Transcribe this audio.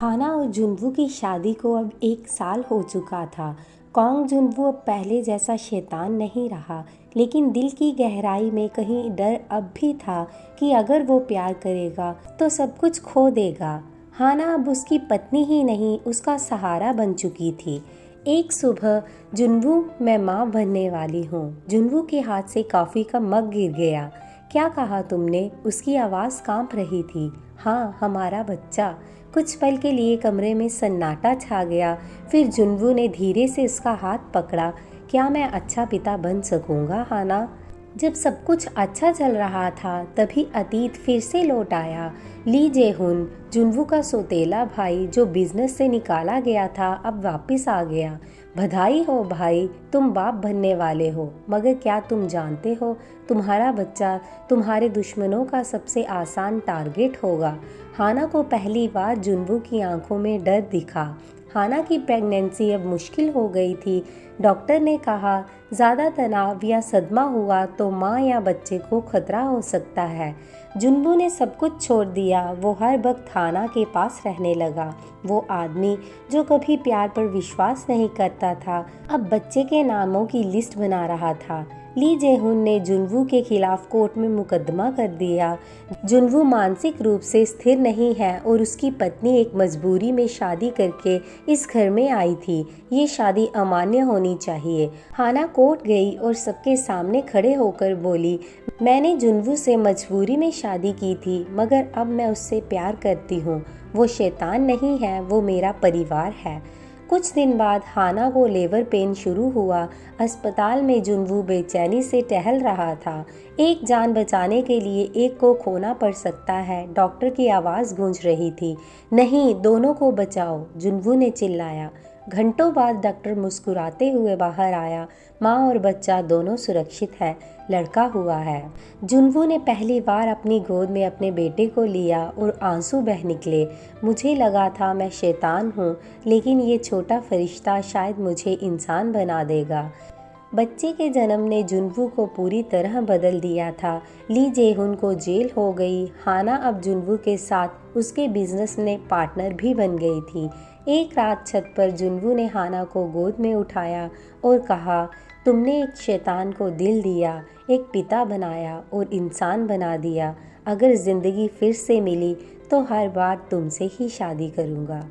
हाना और जुन्वू की शादी को अब 1 साल हो चुका था। कॉन्ग जुन्वू अब पहले जैसा शैतान नहीं रहा, लेकिन दिल की गहराई में कहीं डर अब भी था कि अगर वो प्यार करेगा तो सब कुछ खो देगा। हाना अब उसकी पत्नी ही नहीं, उसका सहारा बन चुकी थी। एक सुबह, जुन्वू, मैं माँ बनने वाली हूँ। जुन्वू के हाथ से कॉफ़ी का मग गिर गया। क्या कहा तुमने? उसकी आवाज़ कांप रही थी। हाँ, हमारा बच्चा। कुछ पल के लिए कमरे में सन्नाटा छा गया। फिर जुन्वू ने धीरे से उसका हाथ पकड़ा। क्या मैं अच्छा पिता बन सकूंगा, हाना? जब सब कुछ अच्छा चल रहा था, तभी अतीत फिर से लौट आया। ली जे-हुन, जुन्वू का सौतेला भाई जो बिजनेस से निकाला गया था, अब वापस आ गया। बधाई हो भाई, तुम बाप बनने वाले हो। मगर क्या तुम जानते हो, तुम्हारा बच्चा तुम्हारे दुश्मनों का सबसे आसान टारगेट होगा। हाना को पहली बार जुन्वू की आंखों में डर दिखा। हाना की प्रेगनेंसी अब मुश्किल हो गई थी। डॉक्टर ने कहा, ज़्यादा तनाव या सदमा हुआ तो माँ या बच्चे को खतरा हो सकता है। जुन्वू ने सब कुछ छोड़ दिया। वो हर वक्त हाना के पास रहने लगा। वो आदमी जो कभी प्यार पर विश्वास नहीं करता था, अब बच्चे के नामों की लिस्ट बना रहा था। ली जे-हुन ने जुन्वू के खिलाफ कोर्ट में मुकदमा कर दिया। जुन्वू मानसिक रूप से स्थिर नहीं है और उसकी पत्नी एक मजबूरी में शादी करके इस घर में आई थी। ये शादी अमान्य होनी चाहिए। हाना कोर्ट गई और सबके सामने खड़े होकर बोली, मैंने जुन्वू से मजबूरी में शादी की थी, मगर अब मैं उससे प्यार करती हूँ। वो शैतान नहीं है, वो मेरा परिवार है। कुछ दिन बाद हाना को लेबर पेन शुरू हुआ। अस्पताल में जुन्वू बेचैनी से टहल रहा था। एक जान बचाने के लिए एक को खोना पड़ सकता है, डॉक्टर की आवाज़ गूंज रही थी। नहीं, दोनों को बचाओ, जुन्वू ने चिल्लाया। घंटों बाद डॉक्टर मुस्कुराते हुए बाहर आया। माँ और बच्चा दोनों सुरक्षित है, लड़का हुआ है। जुन्वू ने पहली बार अपनी गोद में अपने बेटे को लिया और आंसू बह निकले। मुझे लगा था मैं शैतान हूँ, लेकिन ये छोटा फरिश्ता शायद मुझे इंसान बना देगा। बच्चे के जन्म ने जुन्वू को पूरी तरह बदल दिया था। ली जे-हुन को जेल हो गई। हाना अब जुन्वू के साथ उसके बिजनेस में पार्टनर भी बन गई थी। एक रात छत पर जुन्वू ने हाना को गोद में उठाया और कहा, तुमने एक शैतान को दिल दिया, एक पिता बनाया और इंसान बना दिया। अगर जिंदगी फिर से मिली तो हर बार तुमसे ही शादी करूँगा।